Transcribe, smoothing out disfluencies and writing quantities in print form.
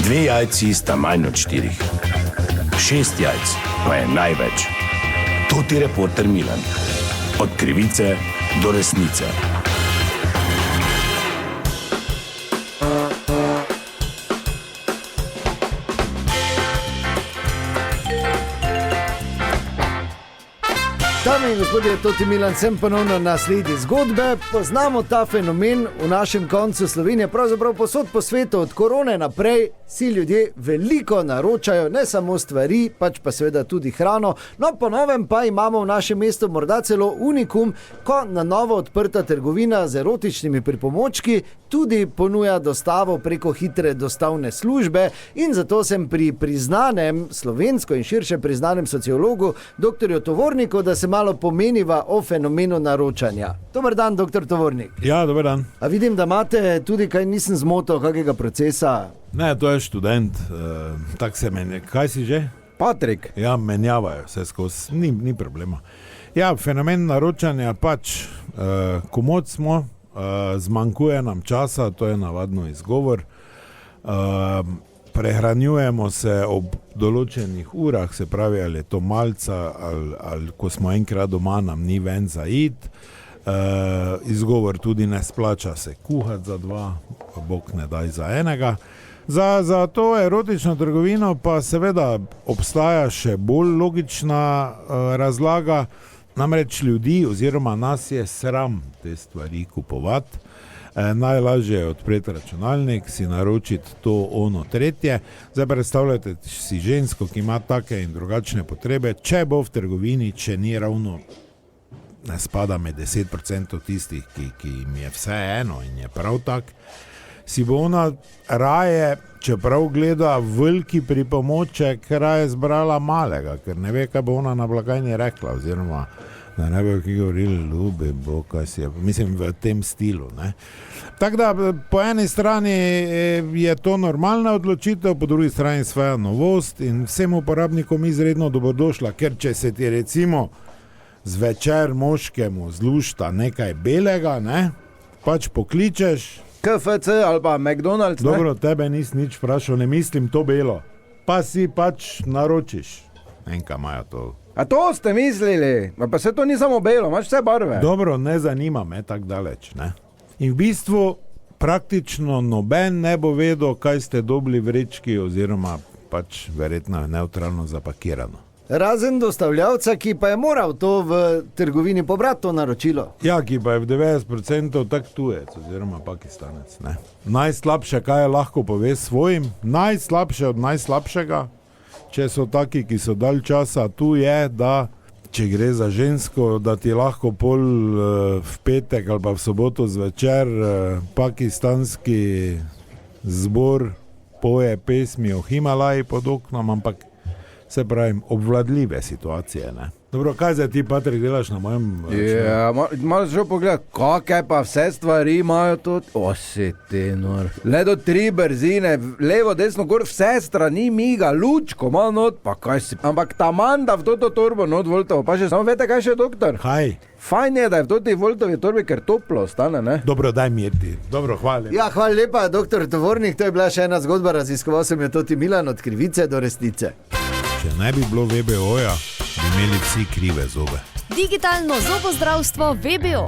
2 jajci sta manj od 4. 6 jajc pa je največ. To ti reporter Milan. Od krivice do resnice. Dame in gospodje, Toti Milan, sem ponovno na sledi zgodbe. Poznamo ta fenomen v našem koncu Slovenije, pravzaprav povsod po svetu, od korone naprej si ljudje veliko naročajo, ne samo stvari, pač pa seveda tudi hrano. No, po novem pa imamo v našem mestu morda celo unikum, ko na novo odprta trgovina z erotičnimi pripomočki tudi ponuja dostavo preko hitre dostavne službe, in zato sem pri priznanem, slovensko in širše priznanem sociologu, dr. Tovorniku, da se malo pomeniva o fenomenu naročanja. Dobar dan, dr. Tovornik. Ja, dober dan. A vidim, da imate tudi, kaj nisem zmotil, kakega procesa? Ne, to je študent, tak se menja. Kaj si že? Patrik. Ja, menjavajo vse skozi, ni problema. Ja, fenomen naročanja pač, komod smo, zmanjkuje nam časa, to je navadno izgovor. Prehranjujemo se ob določenih urah, se pravi, ali je to malca, ali ko smo enkrat doma, nam ni ven za iti. Izgovor tudi ne splača se kuhati za 2, bog ne daj za enega. Za to erotično trgovino pa seveda obstaja še bolj logična razlaga, namreč ljudi oziroma nas je sram te stvari kupovati. Najlažje je odpreti računalnik, si naročiti to, ono, tretje. Zdaj predstavljate si žensko, ki ima take in drugačne potrebe, če bo v trgovini, če ni ravno, ne spada med 10% tistih, ki jim je vse eno in je prav tak, si bo ona raje, čeprav gleda veliki pripomoček, raje zbrala malega, ker ne ve, kaj bo ona na blagajni rekla, oziroma da ne bi ki govorili, ljubi bo, kaj si je, mislim v tem stilu, ne. Tako da po eni strani je to normalna odločitev, po drugi strani svoja novost in vsem uporabnikom izredno dobrodošla, ker če se ti recimo zvečer moškemu zlušta nekaj belega, ne, pač pokličeš KFC ali pa McDonald's, ne? Dobro, tebe nič vprašal, ne mislim to belo, pa si pač naročiš. Enka imajo to. A to ste mislili? Pa se to ni samo belo, imaš vse barve. Dobro, ne zanima me tako daleč, ne. In v bistvu praktično noben ne bo vedel, kaj ste dobili v vrečki, oziroma pač verjetno je nevtralno zapakirano. Razen dostavljavca, ki pa je moral to v trgovini pobrati, to naročilo. Ja, ki pa je v 90% tak tujec oziroma Pakistanec, ne. Najslabše, kaj je lahko pove svojim, najslabše od najslabšega, če so taki, ki so dalj časa tu, je, da če gre za žensko, da ti lahko pol v petek ali pa v soboto zvečer pakistanski zbor poje pesmi o Himalaji pod oknom, ampak se pravim, obvladljive situacije, ne. Dobro, kaj zdaj ti, Patrik, delaš na mojem računu? Ja, malo že pogled, kakaj pa vse stvari imajo tudi. Si ti nor. Le do 3 brzine, levo, desno, gor, vse strani miga, lučko, malo not, pa kaj si. Ampak ta manda v toto torbo not voltovo, pa še samo vete, kaj še, doktor? Kaj? Fajn je, da je v toti voltovi torbi, ker toplo ostane, ne? Dobro, daj mirti. Dobro, hvala lepa. Ja, hvala lepa, dr. Tovornik, to je bila še ena zgodba, raziskoval sem jo Toti Milan, od krivice do resnice. Če ne bi bilo VBO-ja, bi imeli vsi krive zobe. Digitalno zobozdravstvo VBO.